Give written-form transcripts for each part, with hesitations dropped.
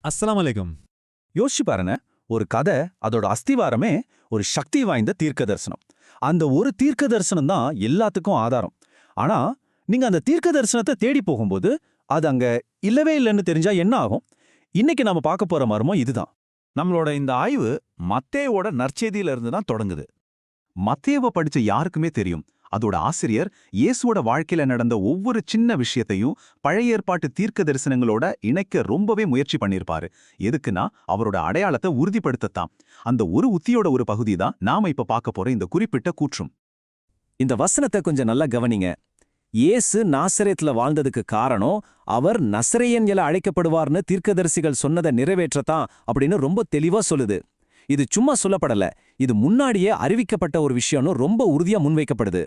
அஸ்ஸலாமு அலைக்கும். யோசிச்சு பாருங்க. ஒரு கதை அதோட அஸ்திவாரமே ஒரு சக்தி வாய்ந்த தீர்க்க தரிசனம். அந்த ஒரு தீர்க்க தரிசனம் தான் எல்லாத்துக்கும் ஆதாரம். ஆனா நீங்க அந்த தீர்க்க தரிசனத்தை தேடி போகும்போது அது அங்க இல்லவே இல்லைன்னு தெரிஞ்சா என்ன ஆகும்? இன்னைக்கு நாம பார்க்க போற மர்மம் இதுதான். நம்மளோட இந்த ஆய்வு மத்தேயோட நற்செய்தியில இருந்து தான் தொடங்குது. மத்தேவ படிச்ச யாருக்குமே தெரியும், அதோட ஆசிரியர் இயேசுவோட வாழ்க்கையில நடந்த ஒவ்வொரு சின்ன விஷயத்தையும் பழைய ஏற்பாட்டு தீர்க்க தரிசனங்களோட இணைக்க ரொம்பவே முயற்சி பண்ணியிருப்பாரு. எதுக்குன்னா அவரோட அடையாளத்தை உறுதிப்படுத்தத்தான். அந்த ஒரு உத்தியோட ஒரு பகுதி தான் நாம இப்ப பார்க்க போற இந்த குறிப்பிட்ட கூற்றும். இந்த வசனத்தை கொஞ்சம் நல்லா கவனிங்க. இயேசு நாசரேத்ல வாழ்ந்ததுக்கு காரணம் அவர் நசரேயன் என அழைக்கப்படுவார்னு தீர்க்கதரிசிகள் சொன்னதை நிறைவேற்றத்தான் அப்படின்னு ரொம்ப தெளிவா சொல்லுது. இது சும்மா சொல்லப்படல, இது முன்னாடியே அறிவிக்கப்பட்ட ஒரு விஷயம்னு ரொம்ப உறுதியா முன்வைக்கப்படுது.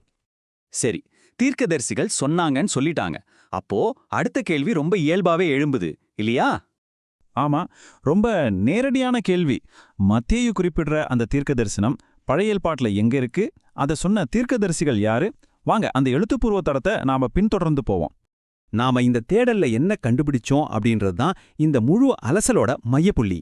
சரி, தீர்க்கதரிசிகள் சொன்னாங்கன்னு சொல்லிட்டாங்க. அப்போ அடுத்த கேள்வி ரொம்ப இயல்பாவே எழும்புது இல்லையா? ஆமா, ரொம்ப நேரடியான கேள்வி. மத்தேயு குறிப்பிடுற அந்த தீர்க்க தரிசனம் பழைய ஏற்பாட்டுல எங்க இருக்கு? அதை சொன்ன தீர்க்கதரிசிகள் யாரு? வாங்க அந்த எழுத்துப்பூர்வ தரத்தை நாம பின்தொடர்ந்து போவோம். நாம இந்த தேடல்ல என்ன கண்டுபிடிச்சோம் அப்படின்றது தான் இந்த முழு அலசலோட மையப்புள்ளி.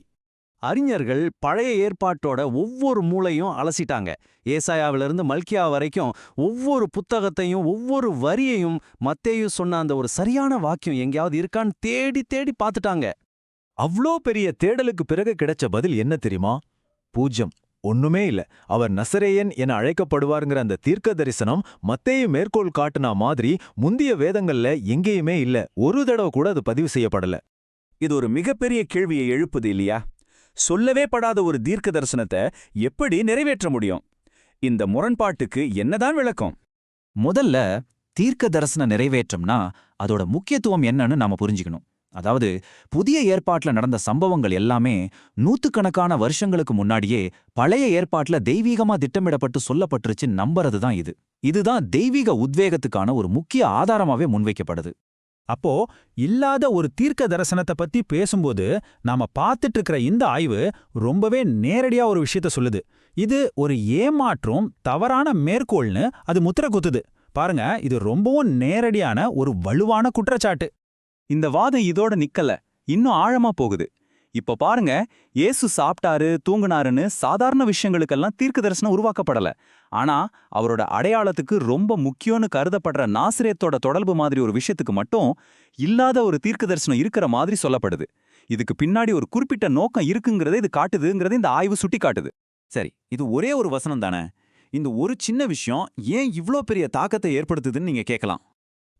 அறிஞர்கள் பழைய ஏற்பாட்டோட ஒவ்வொரு மூலையும் அலசிட்டாங்க. ஏசாயாவிலிருந்து மல்கியா வரைக்கும் ஒவ்வொரு புத்தகத்தையும் ஒவ்வொரு வரியையும் மத்தேயு சொன்ன அந்த ஒரு சரியான வாக்கியம் எங்கேயாவது இருக்கான்னு தேடி தேடி பார்த்துட்டாங்க. அவ்ளோ பெரிய தேடலுக்கு பிறகு கிடைச்ச பதில் என்ன தெரியுமா? 0. ஒண்ணுமே இல்ல. அவர் நசரேயன் என அழைக்கப்படுவாருங்கிற அந்த தீர்க்க தரிசனம் மத்தேயு மேற்கோள் காட்டுனா மாதிரி முந்திய வேதங்கள்ல எங்கேயுமே இல்ல. ஒரு தடவை கூட அது பதிவு செய்யப்படல. இது ஒரு மிகப்பெரிய கேள்வியை எழுப்புது இல்லையா? சொல்லவே படாத ஒரு தீர்க்க தரிசனத்தை எப்படி நிறைவேற்ற முடியும்? இந்த முரண்பாட்டுக்கு என்னதான் விளக்கம்? முதல்ல தீர்க்க தரிசன நிறைவேற்றம்னா அதோட முக்கியத்துவம் என்னன்னு நாம புரிஞ்சுக்கணும். அதாவது புதிய ஏற்பாட்டுல நடந்த சம்பவங்கள் எல்லாமே நூத்துக்கணக்கான வருஷங்களுக்கு முன்னாடியே பழைய ஏற்பாட்டுல தெய்வீகமா திட்டமிடப்பட்டு சொல்லப்பட்டுருச்சு நம்புறது தான் இது. இதுதான் தெய்வீக உத்வேகத்துக்கான ஒரு முக்கிய ஆதாரமாவே முன்வைக்கப்படுது. அப்போ இல்லாத ஒரு தீர்க்க தரிசனத்தை பத்தி பேசும்போது நாம பார்த்துட்டு இருக்கிற இந்த ஆய்வு ரொம்பவே நேரடியா ஒரு விஷயத்த சொல்லுது. இது ஒரு ஏமாற்றும் தவறான மேற்கோள்னு அது முத்திர குத்துது. பாருங்க, இது ரொம்பவும் நேரடியான ஒரு வலுவான குற்றச்சாட்டு. இந்த வாதம் இதோட நிக்கல, இன்னும் ஆழமா போகுது. இப்ப பாருங்க, இயேசு சாப்பிட்டாரு தூங்குனாருன்னு சாதாரண விஷயங்களுக்கெல்லாம் தீர்க்க தரிசனம் உருவாக்கப்படல. ஆனா அவரோட அடையாளத்துக்கு ரொம்ப முக்கியம்னு கருதப்படுற நாசரேத்தோட தொடர்பு மாதிரி ஒரு விஷயத்துக்கு மட்டும் இல்லாத ஒரு தீர்க்க தரிசனம் இருக்கிற மாதிரி சொல்லப்படுது. இதுக்கு பின்னாடி ஒரு குறிப்பிட்ட நோக்கம் இருக்குங்கிறத இது காட்டுதுங்கிறத இந்த ஆய்வு சுட்டி காட்டுது. சரி, இது ஒரே ஒரு வசனம் தானே, இந்த ஒரு சின்ன விஷயம் ஏன் இவ்ளோ பெரிய தாக்கத்தை ஏற்படுத்துதுன்னு நீங்க கேட்கலாம்.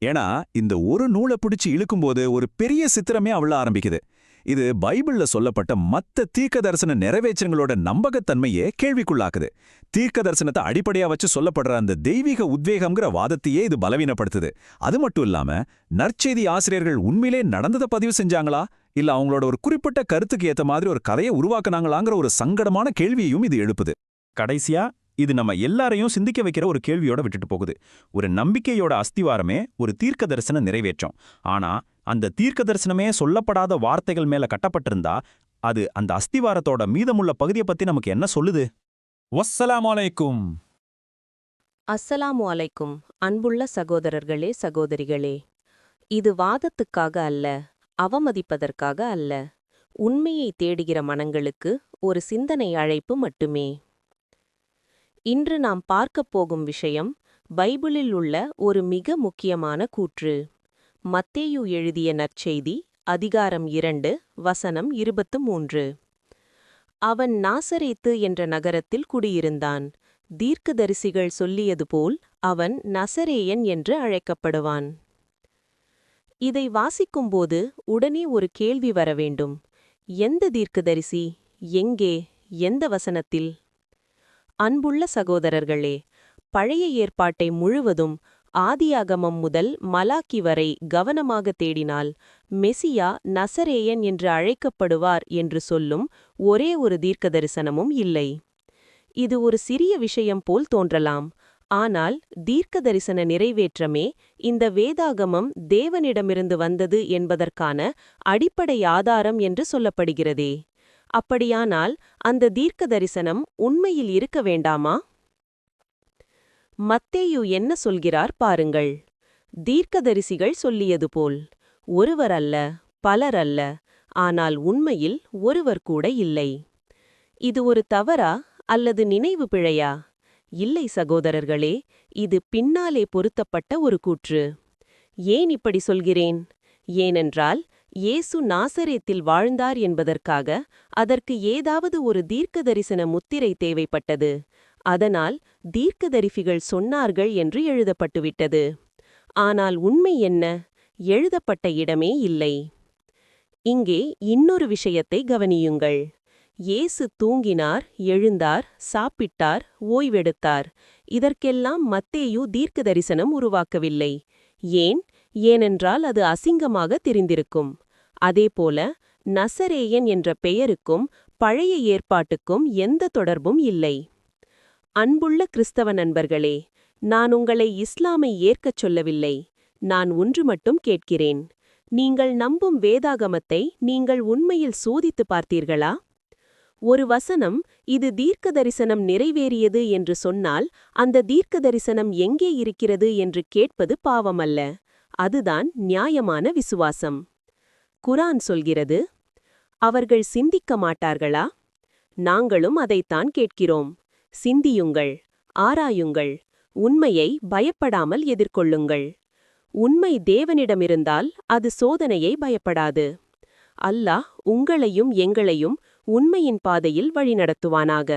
ஏன்னா இந்த ஒரு நூலை பிடிச்சு இழுக்கும்போது ஒரு பெரிய சித்திரமே அவ்வளோ ஆரம்பிக்குது. இது பைபிள்ல சொல்லப்பட்ட மத்த தீர்க்க தரிசன நிறைவேற்றங்களோட நம்பகத்தன்மையே கேள்விக்குள்ளாக்குது. தீர்க்க தரிசனத்தை அடிப்படையா வச்சு சொல்லப்படுற அந்த தெய்வீக உத்வேகம்ங்கிற வாதத்தையே இது பலவீனப்படுத்துது. அது மட்டும் இல்லாம நற்செய்தி ஆசிரியர்கள் உண்மையிலே நடந்ததை பதிவு செஞ்சாங்களா, இல்ல அவங்களோட ஒரு குறிப்பிட்ட கருத்துக்கு ஏத்த மாதிரி ஒரு கதையை உருவாக்குனாங்களாங்கிற ஒரு சங்கடமான கேள்வியையும் இது எழுப்புது. கடைசியா இது நம்ம எல்லாரையும் சிந்திக்க வைக்கிற ஒரு கேள்வியோட விட்டுட்டு போகுது. ஒரு நம்பிக்கையோட அஸ்திவாரமே ஒரு தீர்க்க தரிசன நிறைவேற்றம். ஆனா அந்த தீர்க்க தரிசனமே சொல்லப்படாத வார்த்தைகள் மேல கட்டப்பட்டிருந்தா அது அந்த அஸ்திவாரத்தோட மீதமுள்ள பகுதியை பத்தி நமக்கு என்ன சொல்லுது? வஸ்ஸலாமு அலைக்கும். அஸ்ஸலாமு அலைக்கும். அன்புள்ள சகோதரர்களே, சகோதரிகளே, இது வாதத்துக்காக அல்ல, அவமதிப்பதற்காக அல்ல, உண்மையை தேடுகிற மனங்களுக்கு ஒரு சிந்தனை அழைப்பு மட்டுமே. இன்று நாம் பார்க்கப் போகும் விஷயம் பைபிளில் உள்ள ஒரு மிக முக்கியமான கூற்று. மத்தேயு எழுதிய நற்செய்தி அதிகாரம் 2 வசனம் 23. அவன் நாசரேத்து என்ற நகரத்தில் குடியிருந்தான். தீர்க்கதரிசிகள் சொல்லியது போல் அவன் நசரேயன் என்று அழைக்கப்படுவான். இதை வாசிக்கும்போது உடனே ஒரு கேள்வி வர வேண்டும். எந்த தீர்க்கதரிசி? எங்கே? எந்த வசனத்தில்? அன்புள்ள சகோதரர்களே, பழைய ஏற்பாட்டை முழுவதும் ஆதியாகமம் முதல் மலாக்கி வரை கவனமாக தேடினால் மெசியா நசரேயன் என்று அழைக்கப்படுவார் என்று சொல்லும் ஒரே ஒரு தீர்க்கதரிசனமும் இல்லை. இது ஒரு சிறிய விஷயம் போல் தோன்றலாம். ஆனால் தீர்க்கதரிசன நிறைவேற்றமே இந்த வேதாகமம் தேவனிடமிருந்து வந்தது என்பதற்கான அடிப்படை ஆதாரம் என்று சொல்லப்படுகிறதே. அப்படியானால் அந்த தீர்க்க தரிசனம் உண்மையில் இருக்க வேண்டாமா? மத்தேயு என்ன சொல்கிறார் பாருங்கள். தீர்க்கதரிசிகள் சொல்லியது போல் ஒருவர் அல்ல, பலர் அல்ல, ஆனால் உண்மையில் ஒருவர் கூட இல்லை. இது ஒரு தவறா அல்லது நினைவு பிழையா? இல்லை சகோதரர்களே, இது பின்னாலே பொருத்தப்பட்ட ஒரு கூற்று. ஏன் இப்படி சொல்கிறேன்? ஏனென்றால் இயேசு நாசரேத்தில் வாழ்ந்தார் என்பதற்காக அதற்கு ஏதாவது ஒரு தீர்க்கதரிசன முத்திரை தேவைப்பட்டது. அதனால் தீர்க்கதரிசிகள் சொன்னார்கள் என்று எழுதப்பட்டுவிட்டது. ஆனால் உண்மை என்ன? எழுதப்பட்ட இடமே இல்லை. இங்கே இன்னொரு விஷயத்தை கவனியுங்கள். இயேசு தூங்கினார், எழுந்தார், சாப்பிட்டார், ஓய்வெடுத்தார். இதற்கெல்லாம் மத்தேயு தீர்க்கதரிசனம் உருவாக்கவில்லை. ஏன்? ஏனென்றால் அது அசிங்கமாக தெரிந்திருக்கும். அதேபோல நசரேயன் என்ற பெயருக்கும் பழைய ஏற்பாட்டுக்கும் எந்த தொடர்பும் இல்லை. அன்புள்ள கிறிஸ்தவ நண்பர்களே, நான் உங்களை இஸ்லாமை ஏற்கச் சொல்லவில்லை. நான் ஒன்று மட்டும் கேட்கிறேன். நீங்கள் நம்பும் வேதாகமத்தை நீங்கள் உண்மையில் சோதித்து பார்த்தீர்களா? ஒரு வசனம் இது தீர்க்கதரிசனம் நிறைவேறியது என்று சொன்னால் அந்த தீர்க்கதரிசனம் எங்கே இருக்கிறது என்று கேட்பது பாவமல்ல. அதுதான் நியாயமான விசுவாசம். குரான் சொல்கிறது, அவர்கள் சிந்திக்க மாட்டார்களா? நாங்களும் அதைத்தான் கேட்கிறோம். சிந்தியுங்கள், ஆராயுங்கள், உண்மையை பயப்படாமல் எதிர்கொள்ளுங்கள். உண்மை தேவனிடமிருந்தால் அது சோதனையை பயப்படாது. அல்லாஹ் உங்களையும் எங்களையும் உண்மையின் பாதையில் வழிநடத்துவானாக.